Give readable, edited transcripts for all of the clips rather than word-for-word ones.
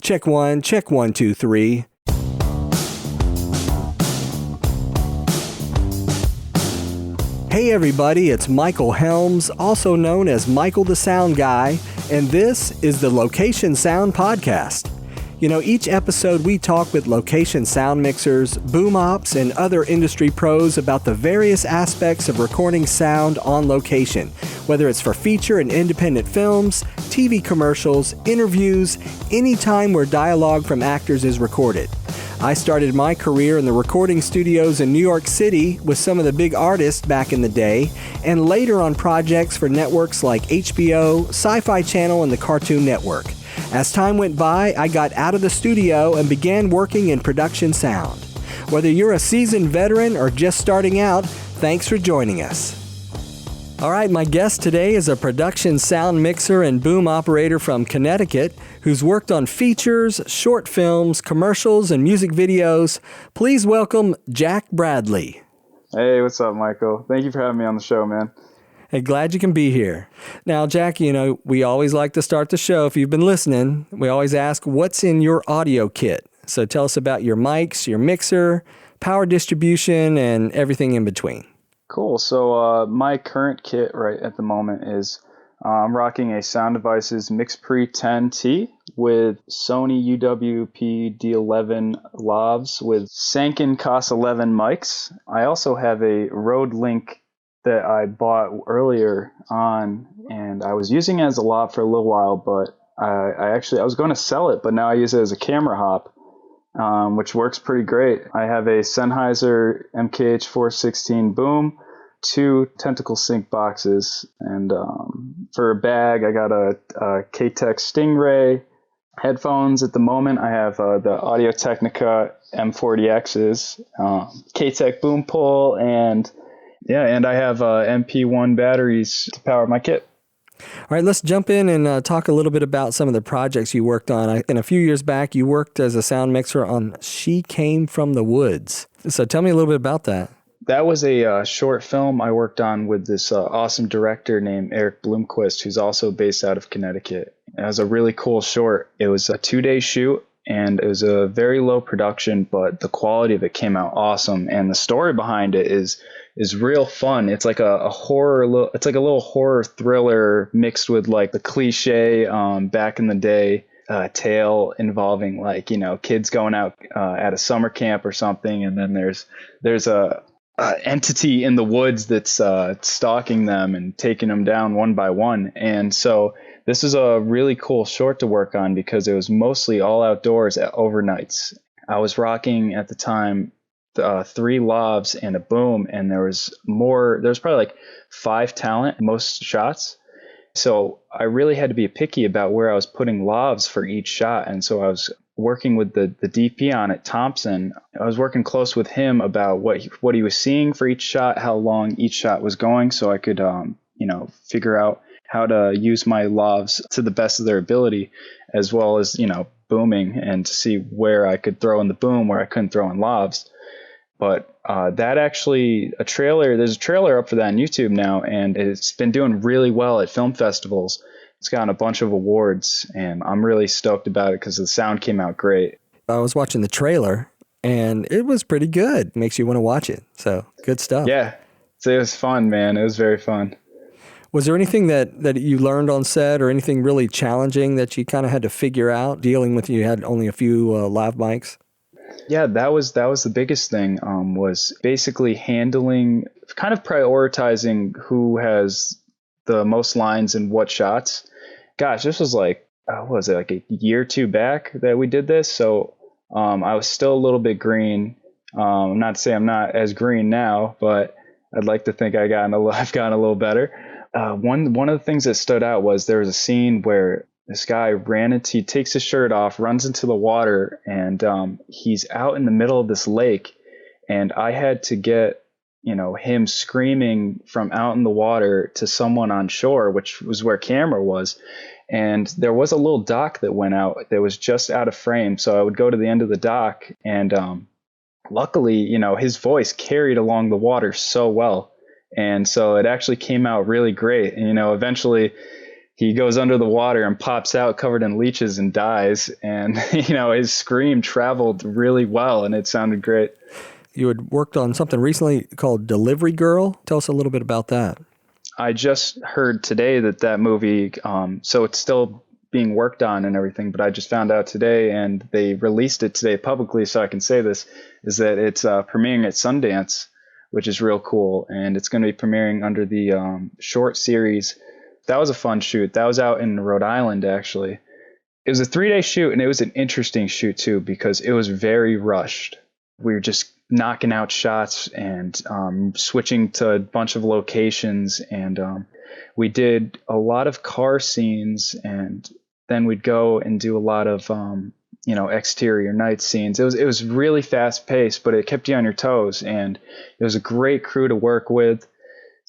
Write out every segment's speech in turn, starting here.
Check one, two, three. Hey everybody, it's Michael Helms, also known as Michael the Sound Guy, and this is the Location Sound Podcast. You know, each episode we talk with location sound mixers, boom ops, and other industry pros about the various aspects of recording sound on location, whether it's for feature and independent films, TV commercials, interviews, any time where dialogue from actors is recorded. I started my career in the recording studios in New York City with some of the big artists back in the day, and later on projects for networks like HBO, Sci-Fi Channel, and the Cartoon Network. As time went by, I got out of the studio and began working in production sound. Whether you're a seasoned veteran or just starting out, thanks for joining us. All right, my guest today is a production sound mixer and boom operator from Connecticut who's worked on features, short films, commercials, and music videos. Please welcome Jack Bradley. Hey, what's up, Michael? Thank you for having me on the show, man. Hey, glad you can be here. Now, Jack, you know, we always like to start the show, if you've been listening, we always ask, what's in your audio kit? So tell us about your mics, your mixer, power distribution, and everything in between. Cool. So my current kit right at the moment is I'm rocking a Sound Devices MixPre-10T with Sony UWP-D11 lavs with Sanken COS 11 mics. I also have a Rode Link that I bought earlier on, and I was using it as a lav for a little while, but I was going to sell it, but now I use it as a camera hop, which works pretty great. I have a Sennheiser MKH 416 boom, 2 Tentacle Sync boxes, and for a bag, I got a KTek Stingray. Headphones at the moment, I have the AudioTechnica M40Xs, KTek boom pole, and I have MP1 batteries to power my kit. All right, let's jump in and talk a little bit about some of the projects you worked on. And a few years back, you worked as a sound mixer on She Came from the Woods. So tell me a little bit about that. That was a short film I worked on with this awesome director named Eric Bloomquist, who's also based out of Connecticut. It was a really cool short. It was a 2-day shoot, and it was a very low production, but the quality of it came out awesome. And the story behind it is real fun. It's like a horror, it's like a little horror thriller mixed with like the cliche back in the day tale involving like, you know, kids going out at a summer camp or something, and then there's a entity in the woods that's stalking them and taking them down one by one. And so this is a really cool short to work on because it was mostly all outdoors at overnights. I was rocking at the time 3 lavs and a boom, and there was probably like 5 talent most shots. So I really had to be picky about where I was putting lavs for each shot. And so I was working with the DP on it, Thompson. I was working close with him about what he was seeing for each shot, how long each shot was going, so I could figure out how to use my lavs to the best of their ability, as well as, you know, booming, and to see where I could throw in the boom, where I couldn't throw in lavs. But there's a trailer up for that on YouTube now, and it's been doing really well at film festivals. It's gotten a bunch of awards, and I'm really stoked about it because the sound came out great. I was watching the trailer, and it was pretty good. Makes you want to watch it. So, good stuff. Yeah, so it was fun, man. It was very fun. Was there anything that you learned on set, or anything really challenging that you kind of had to figure out dealing with? You had only a few live mics. Yeah, that was the biggest thing, was basically handling, kind of prioritizing who has the most lines in what shots. Gosh, this was like, what was it, like a year or two back that we did this? So I was still a little bit green. I'm not to say I'm not as green now, but I'd like to think I've gotten a little better. One of the things that stood out was there was a scene where this guy he takes his shirt off, runs into the water, and he's out in the middle of this lake. And I had to get, you know, him screaming from out in the water to someone on shore, which was where camera was. And there was a little dock that went out that was just out of frame. So I would go to the end of the dock, and luckily, you know, his voice carried along the water so well. And so it actually came out really great. And, you know, eventually he goes under the water and pops out covered in leeches and dies. And, his scream traveled really well and it sounded great. You had worked on something recently called Delivery Girl. Tell us a little bit about that. I just heard today that movie, so it's still being worked on and everything, but I just found out today, and they released it today publicly, so I can say this, is that it's premiering at Sundance, which is real cool, and it's going to be premiering under the short series. That was a fun shoot. That was out in Rhode Island, actually. It was a 3-day shoot, and it was an interesting shoot, too, because it was very rushed. We were just knocking out shots and switching to a bunch of locations, and we did a lot of car scenes, and then we'd go and do a lot of exterior night scenes. It was really fast paced, but it kept you on your toes, and it was a great crew to work with.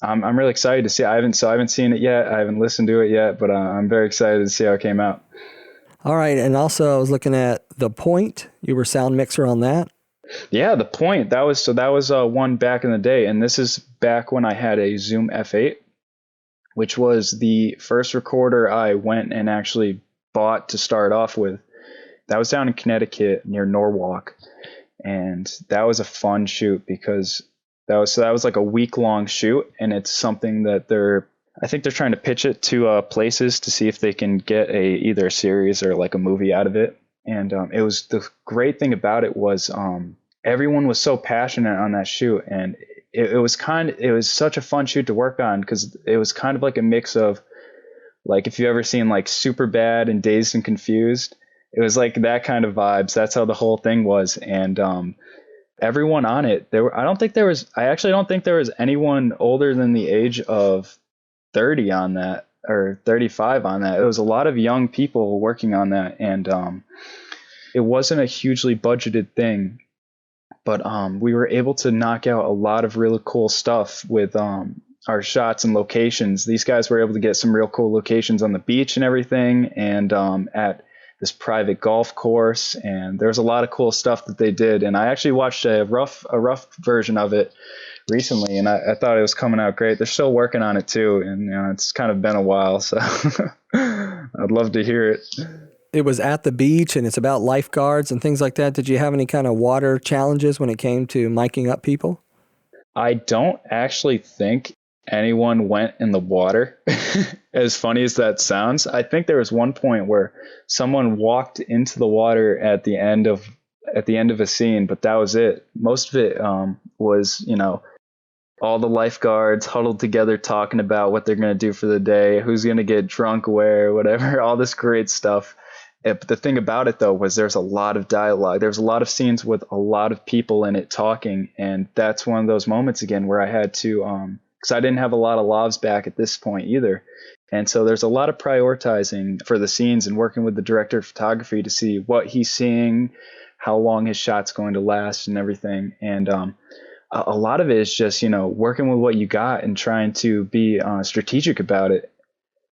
I'm really excited to see it. I haven't seen it yet. I haven't listened to it yet, but I'm very excited to see how it came out. All right, and also I was looking at The Point. You were sound mixer on that. Yeah, The Point. That was one back in the day, and this is back when I had a Zoom F8, which was the first recorder I went and actually bought to start off with. That was down in Connecticut near Norwalk, and that was a fun shoot because that was like a week-long shoot, and it's something that I think they're trying to pitch it to places to see if they can get either a series or like a movie out of it. And it was, the great thing about it was everyone was so passionate on that shoot, and it was such a fun shoot to work on because it was kind of like a mix of, like, if you've ever seen like Superbad and Dazed and Confused, it was like that kind of vibes. That's how the whole thing was. And everyone on it, I actually don't think there was anyone older than the age of 30 on that, or 35 on that. It was a lot of young people working on that, and it wasn't a hugely budgeted thing, but we were able to knock out a lot of really cool stuff with our shots and locations. These guys were able to get some real cool locations on the beach and everything, and at this private golf course, and there's a lot of cool stuff that they did. And I actually watched a rough version of it recently, and I thought it was coming out great. They're still working on it too, and it's kind of been a while, so I'd love to hear it. It was at the beach, and it's about lifeguards and things like that. Did you have any kind of water challenges when it came to miking up people? I don't actually think anyone went in the water. As funny as that sounds, I think there was one point where someone walked into the water at the end of a scene, but that was it. Most of it was, all the lifeguards huddled together talking about what they're going to do for the day, who's going to get drunk where, whatever, all this great stuff. But the thing about it, though, was there's a lot of dialogue. There's a lot of scenes with a lot of people in it talking, and that's one of those moments again where I had to, because I didn't have a lot of lavs back at this point either. And so there's a lot of prioritizing for the scenes and working with the director of photography to see what he's seeing, how long his shot's going to last and everything. And a lot of it is just, working with what you got and trying to be strategic about it.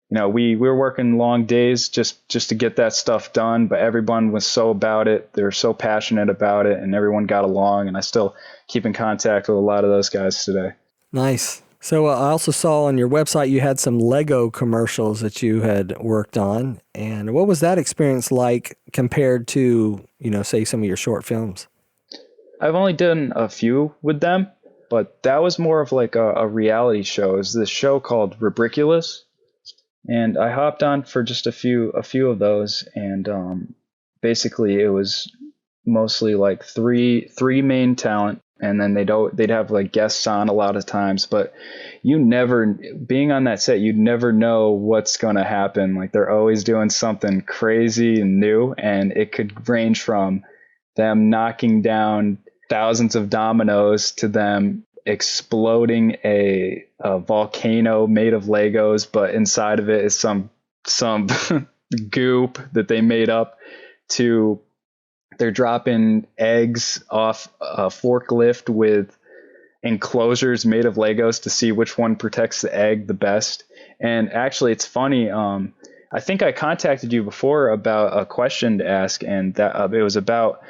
We were working long days just to get that stuff done, but everyone was so about it. They were so passionate about it, and everyone got along, and I still keep in contact with a lot of those guys today. Nice. So I also saw on your website you had some Lego commercials that you had worked on. And what was that experience like compared to, say some of your short films? I've only done a few with them, but that was more of like a reality show. It was this show called Rubriculous, and I hopped on for just a few of those, and basically it was mostly like three main talent, and then they'd have like guests on a lot of times, but being on that set, you'd never know what's going to happen. Like, they're always doing something crazy and new, and it could range from them knocking down thousands of dominoes to them exploding a volcano made of Legos, but inside of it is some goop that they made up, to they're dropping eggs off a forklift with enclosures made of Legos to see which one protects the egg the best. And actually, it's funny. I think I contacted you before about a question to ask, and that it was about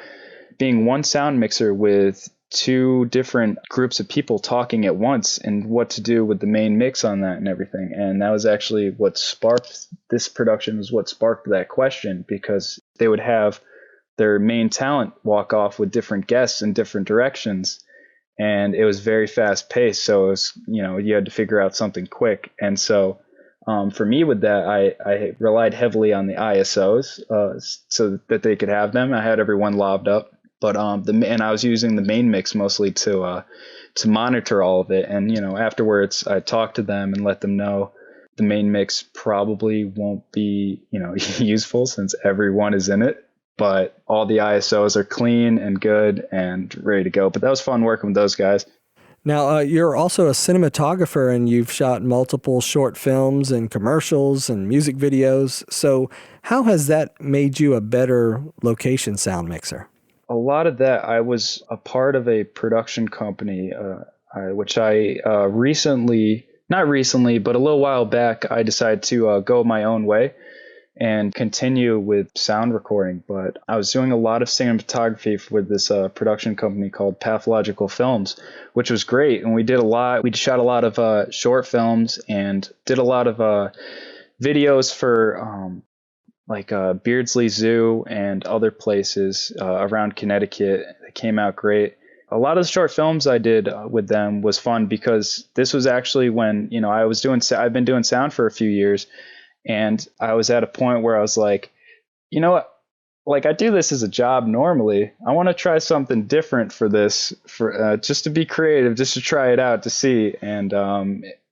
being one sound mixer with two different groups of people talking at once and what to do with the main mix on that and everything. And that was actually what sparked this production, was what sparked that question, because they would have their main talent walk off with different guests in different directions. And it was very fast paced. So it was, you had to figure out something quick. And so for me with that, I relied heavily on the ISOs so that they could have them. I had everyone lobbed up, but and I was using the main mix mostly to monitor all of it. And afterwards, I talked to them and let them know the main mix probably won't be useful since everyone is in it. But all the ISOs are clean and good and ready to go. But that was fun working with those guys. Now, you're also a cinematographer, and you've shot multiple short films and commercials and music videos. So how has that made you a better location sound mixer? A lot of that, I was a part of a production company, which I not recently, but a little while back, I decided to go my own way and continue with sound recording. But I was doing a lot of cinematography with this production company called Pathological Films, which was great. And we shot a lot of short films and did a lot of videos for Beardsley Zoo and other places around Connecticut. It came out great. A lot of the short films I did with them was fun because this was actually when, I've been doing sound for a few years. And I was at a point where I was like, you know what? Like, I do this as a job normally. I want to try something different for this, for just to be creative, just to try it out to see. And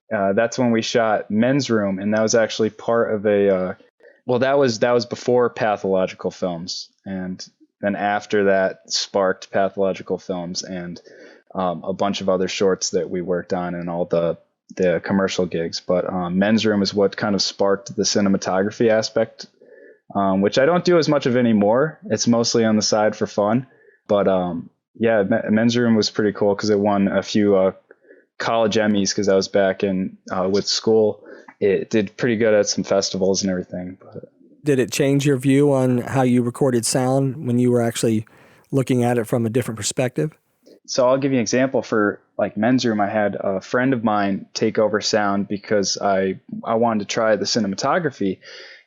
that's when we shot Men's Room, and that was actually part of that was before Pathological Films, and then after that sparked Pathological Films and a bunch of other shorts that we worked on and all the commercial gigs. But Men's Room is what kind of sparked the cinematography aspect, which I don't do as much of anymore. It's mostly on the side for fun. But Men's Room was pretty cool because it won a few college Emmys because I was back in with school. It did pretty good at some festivals and everything. But did it change your view on how you recorded sound when you were actually looking at it from a different perspective? So I'll give you an example for like Men's Room. I had a friend of mine take over sound because I wanted to try the cinematography,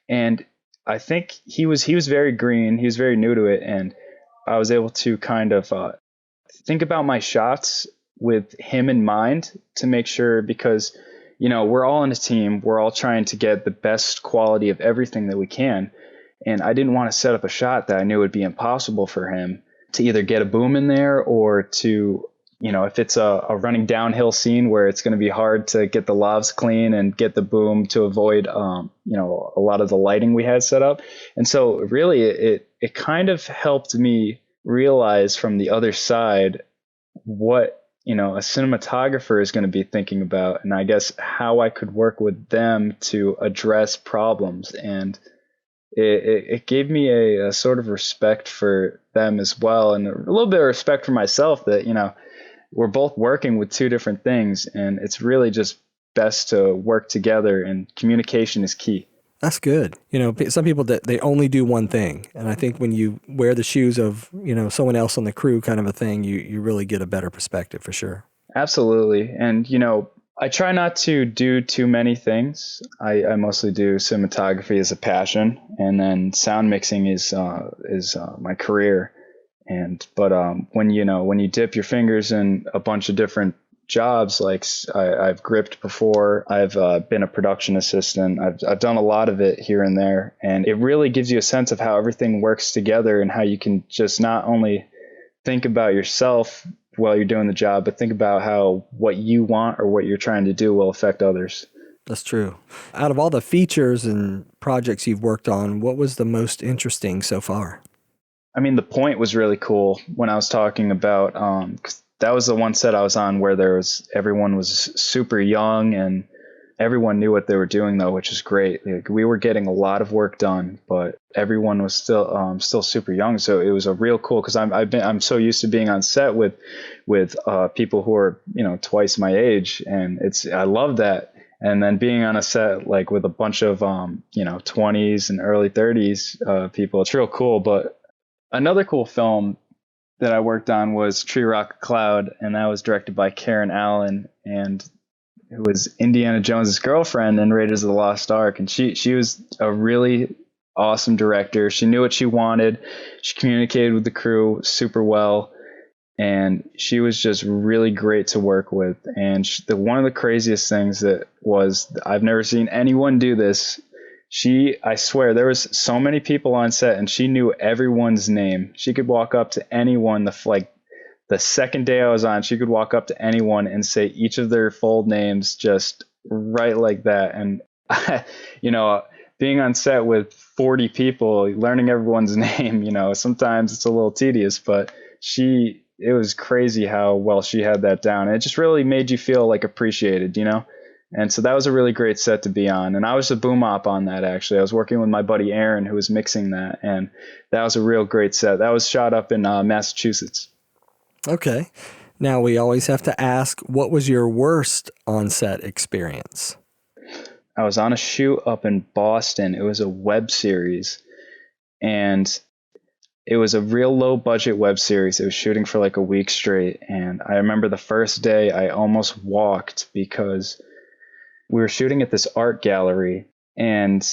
and I think he was very green. He was very new to it, and I was able to kind of think about my shots with him in mind to make sure, because we're all in a team. We're all trying to get the best quality of everything that we can, and I didn't want to set up a shot that I knew would be impossible for him to either get a boom in there or to, if it's a running downhill scene where it's going to be hard to get the lavs clean and get the boom to avoid, a lot of the lighting we had set up. And so really it kind of helped me realize from the other side what, a cinematographer is going to be thinking about, and I guess how I could work with them to address problems. And it gave me a sort of respect for them as well, and a little bit of respect for myself that, we're both working with two different things, and it's really just best to work together, and communication is key. That's good. Some people that they only do one thing, and I think when you wear the shoes of, someone else on the crew kind of a thing, you really get a better perspective for sure. Absolutely. And, I try not to do too many things. I mostly do cinematography as a passion, and then sound mixing is my career. But when you dip your fingers in a bunch of different jobs, like I've gripped before, I've been a production assistant. I've done a lot of it here and there, and it really gives you a sense of how everything works together and how you can just not only think about yourself while you're doing the job, but think about how what you want or what you're trying to do will affect others. That's true. Out of all the features and projects you've worked on, what was the most interesting so far? I mean, The Point was really cool when I was talking about, 'cause that was the one set I was on where everyone was super young and everyone knew what they were doing though, which is great. Like, we were getting a lot of work done, but everyone was still super young. So it was a real cool, because I'm so used to being on set with people who are twice my age, and I love that. And then being on a set like with a bunch of 20s and early 30s people, it's real cool. But another cool film that I worked on was Tree Rock Cloud, and that was directed by Karen Allen, and who was Indiana Jones's girlfriend in Raiders of the Lost Ark. And she was a really awesome director. She knew what she wanted. She communicated with the crew super well, and she was just really great to work with. And one of the craziest things that was, I've never seen anyone do this. I swear, there was so many people on set, and she knew everyone's name. She could walk up to anyone. The second day I was on, she could walk up to anyone and say each of their full names just right like that. And being on set with 40 people, learning everyone's name, sometimes it's a little tedious, but it was crazy how well she had that down. And it just really made you feel like appreciated, And so that was a really great set to be on. And I was a boom op on that, actually. I was working with my buddy Aaron, who was mixing that. And that was a real great set. That was shot up in Massachusetts. Okay. Now we always have to ask, what was your worst on-set experience? I was on a shoot up in Boston. It was a web series, and it was a real low budget web series. It was shooting for like a week straight. And I remember the first day I almost walked because we were shooting at this art gallery, and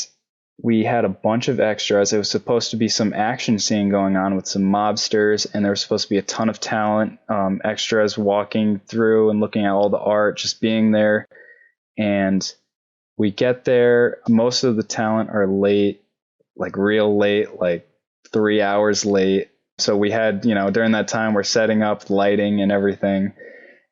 we had a bunch of extras. It was supposed to be some action scene going on with some mobsters, and there was supposed to be a ton of talent, extras walking through and looking at all the art, just being there. And we get there, most of the talent are late, like real late, like 3 hours late. So we had, during that time, we're setting up lighting and everything,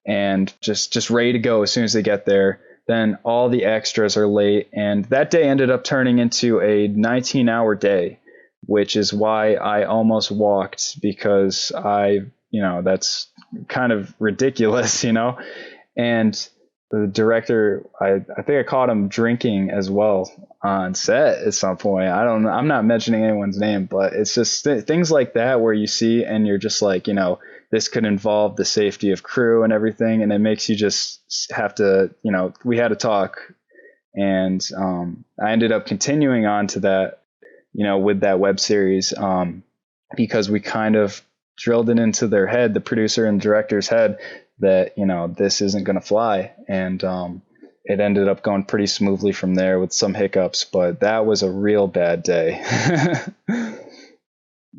and just ready to go as soon as they get there. Then all the extras are late, and that day ended up turning into a 19-hour day, which is why I almost walked, because that's kind of ridiculous, And the director, I think I caught him drinking as well on set at some point. I'm not mentioning anyone's name, but it's just things like that where you see and you're just like, this could involve the safety of crew and everything. And it makes you just have to, we had to talk. And I ended up continuing on to that, with that web series, because we kind of drilled it into their head, the producer and director's head, that, this isn't going to fly. And it ended up going pretty smoothly from there with some hiccups, but that was a real bad day.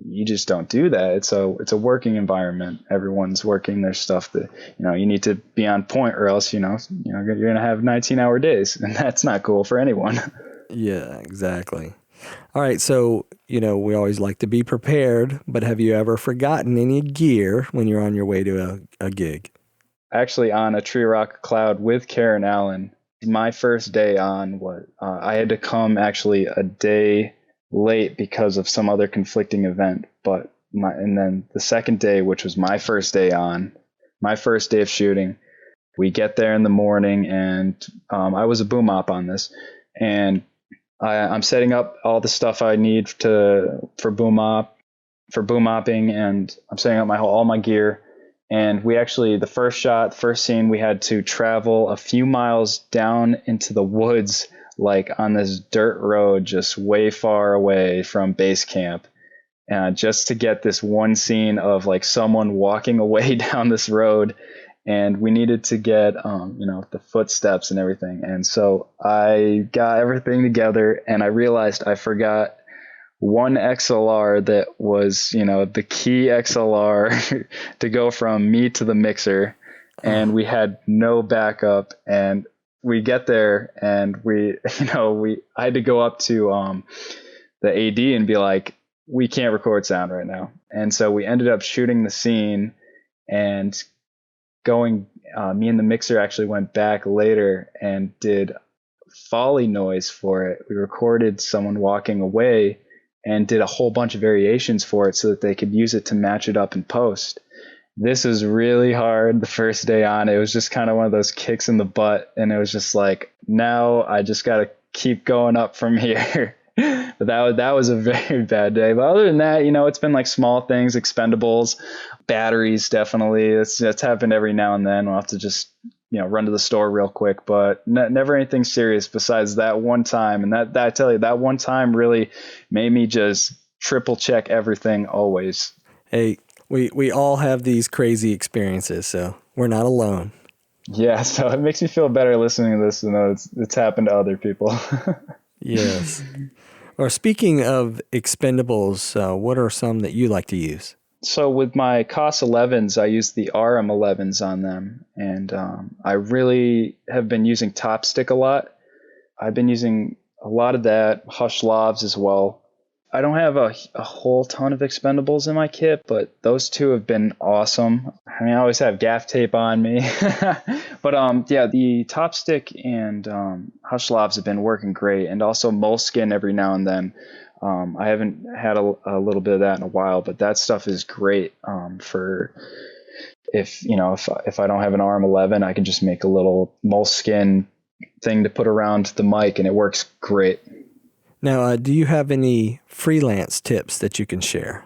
You just don't do that. It's a working environment. Everyone's working their stuff that, you need to be on point, or else, you're going to have 19-hour days, and that's not cool for anyone. Yeah, exactly. All right. So, we always like to be prepared, but have you ever forgotten any gear when you're on your way to a gig? Actually, on a Tree Rock Cloud with Karen Allen, my first day on, I had to come actually a day late because of some other conflicting event. And then the second day, which was my first day of shooting, we get there in the morning, and I was a boom op on this, and I'm setting up all the stuff I need for boom opping, and I'm setting up all my gear. And we actually, the first scene, we had to travel a few miles down into the woods, like on this dirt road, just way far away from base camp, just to get this one scene of like someone walking away down this road. And we needed to get, the footsteps and everything. And so I got everything together, and I realized I forgot one XLR that was, the key XLR to go from me to the mixer. And we had no backup, and we get there, and I had to go up to the AD and be like, we can't record sound right now. And so we ended up shooting the scene, and me and the mixer actually went back later and did Foley noise for it. We recorded someone walking away and did a whole bunch of variations for it so that they could use it to match it up in post. This was really hard the first day on. It was just kind of one of those kicks in the butt, and it was just like, now I just got to keep going up from here. But that was a very bad day. But other than that, it's been like small things, Expendables, batteries, definitely. That's happened every now and then. We'll have to just, run to the store real quick, but never anything serious besides that one time. And that I tell you, that one time really made me just triple check everything always. Hey, We all have these crazy experiences, so we're not alone. Yeah, so it makes me feel better listening to this to know it's happened to other people. Yes. Or speaking of expendables, what are some that you like to use? So with my COS 11s, I use the RM 11s on them, and I really have been using Top Stick a lot. I've been using a lot of that, Hush Lavs as well. I don't have a whole ton of Expendables in my kit, but those two have been awesome. I mean, I always have gaff tape on me. But yeah, the Top Stick and Hush Lavs have been working great, and also Moleskin every now and then. I haven't had a little bit of that in a while, but that stuff is great for if I don't have an RM11, I can just make a little Moleskin thing to put around the mic, and it works great. Now, do you have any freelance tips that you can share?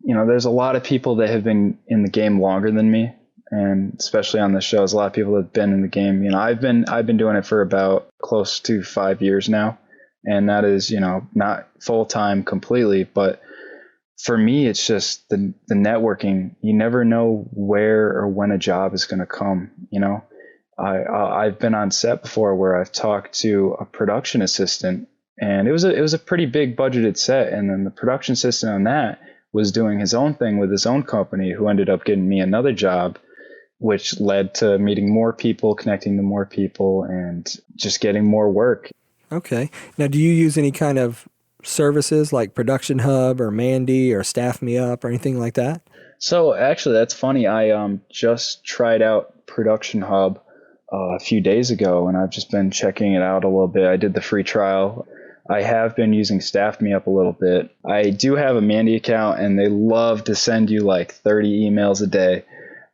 There's a lot of people that have been in the game longer than me, and especially on the shows, a lot of people that have been in the game. I've been doing it for about close to 5 years now, and that is, not full time completely, but for me, it's just the networking. You never know where or when a job is going to come. I've been on set before where I've talked to a production assistant, and it was a pretty big budgeted set, and then the production assistant on that was doing his own thing with his own company, who ended up getting me another job, which led to meeting more people, connecting to more people, and just getting more work. Okay. Now, do you use any kind of services like Production Hub or Mandy or Staff Me Up or anything like that? So actually, that's funny. I just tried out Production Hub a few days ago, and I've just been checking it out a little bit. I did the free trial. I have been using Staff Me Up a little bit. I do have a Mandy account, and they love to send you like 30 emails a day,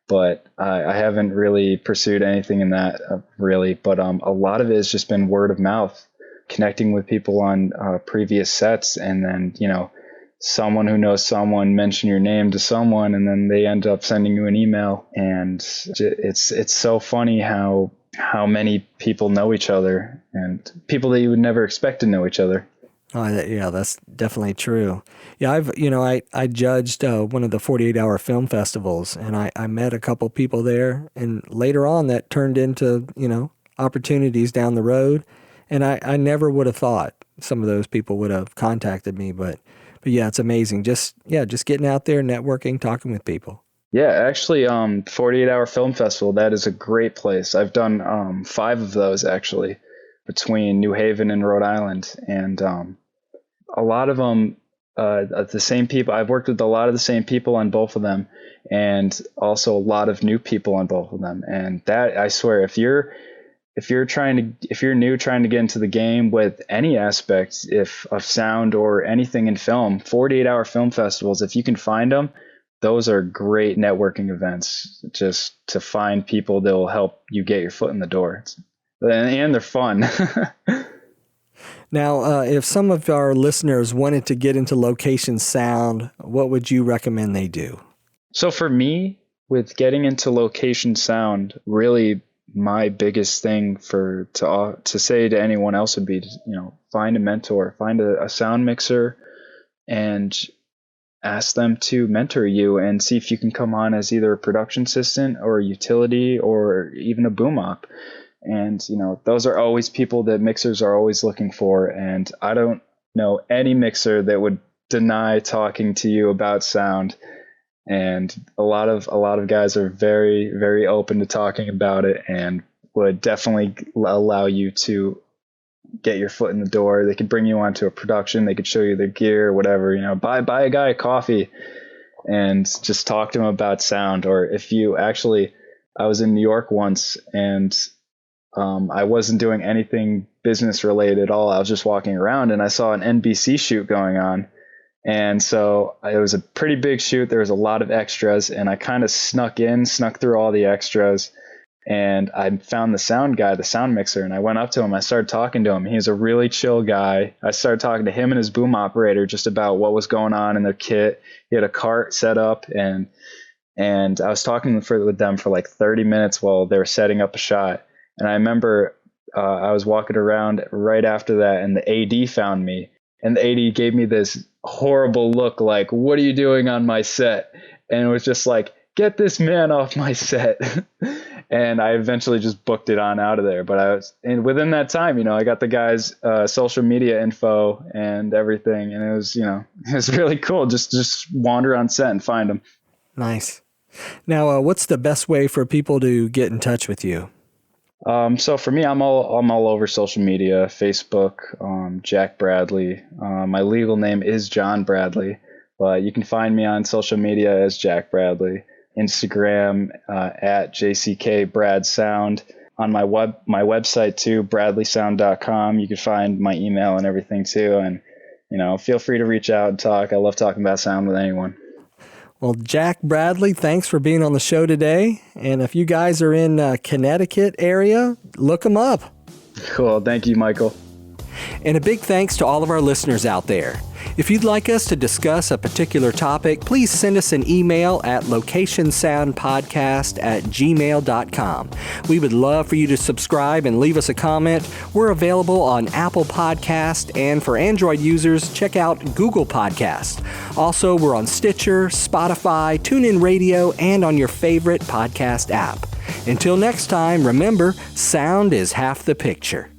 but I haven't really pursued anything in that really. But a lot of it has just been word of mouth, connecting with people on previous sets, and then someone who knows someone mention your name to someone, and then they end up sending you an email. And it's so funny how many people know each other, and people that you would never expect to know each other. Oh, yeah, that's definitely true. Yeah, I judged one of the 48-hour film festivals, and I met a couple people there, and later on that turned into, opportunities down the road. And I never would have thought some of those people would have contacted me, but yeah, it's amazing. Just getting out there, networking, talking with people. Yeah, actually, 48-hour film festival, that is a great place. I've done 5 of those actually, between New Haven and Rhode Island, and a lot of them the same people. I've worked with a lot of the same people on both of them, and also a lot of new people on both of them. And that, I swear, if you're new trying to get into the game with any aspect of sound or anything in film, 48-hour film festivals, if you can find them, those are great networking events, just to find people that will help you get your foot in the door. And they're fun. Now, if some of our listeners wanted to get into location sound, what would you recommend they do? So for me, with getting into location sound, really my biggest thing to say to anyone else would be to, find a mentor, find a sound mixer, and ask them to mentor you, and see if you can come on as either a production assistant or a utility or even a boom op. And those are always people that mixers are always looking for, and I don't know any mixer that would deny talking to you about sound. And a lot of guys are very, very open to talking about it, and would definitely allow you to get your foot in the door. They could bring you onto a production. They could show you their gear, whatever. Buy a guy a coffee and just talk to him about sound. Or if you I was in New York once, and I wasn't doing anything business related at all. I was just walking around, and I saw an NBC shoot going on. And so it was a pretty big shoot. There was a lot of extras, and I kind of snuck through all the extras, and I found the sound guy, the sound mixer, and I went up to him. I started talking to him. He's a really chill guy. I started talking to him and his boom operator just about what was going on in their kit. He had a cart set up, and I was talking with them for like 30 minutes while they were setting up a shot. And I remember I was walking around right after that, and the AD found me. And the AD gave me this horrible look like, "What are you doing on my set?" And it was just like, get this man off my set. And I eventually just booked it on out of there. But within that time, I got the guy's social media info and everything. And it was, it was really cool. Just wander on set and find him. Nice. Now, what's the best way for people to get in touch with you? So for me, I'm all over social media, Facebook, Jack Bradley. My legal name is John Bradley, but you can find me on social media as Jack Bradley. Instagram at JCKBradSound. On my website too, bradleysound.com. You can find my email and everything too. And, feel free to reach out and talk. I love talking about sound with anyone. Well, Jack Bradley, thanks for being on the show today. And if you guys are in Connecticut area, look them up. Cool. Thank you, Michael. And a big thanks to all of our listeners out there. If you'd like us to discuss a particular topic, please send us an email at locationsoundpodcast@gmail.com. We would love for you to subscribe and leave us a comment. We're available on Apple Podcast, and for Android users, check out Google Podcast. Also, we're on Stitcher, Spotify, TuneIn Radio, and on your favorite podcast app. Until next time, remember, sound is half the picture.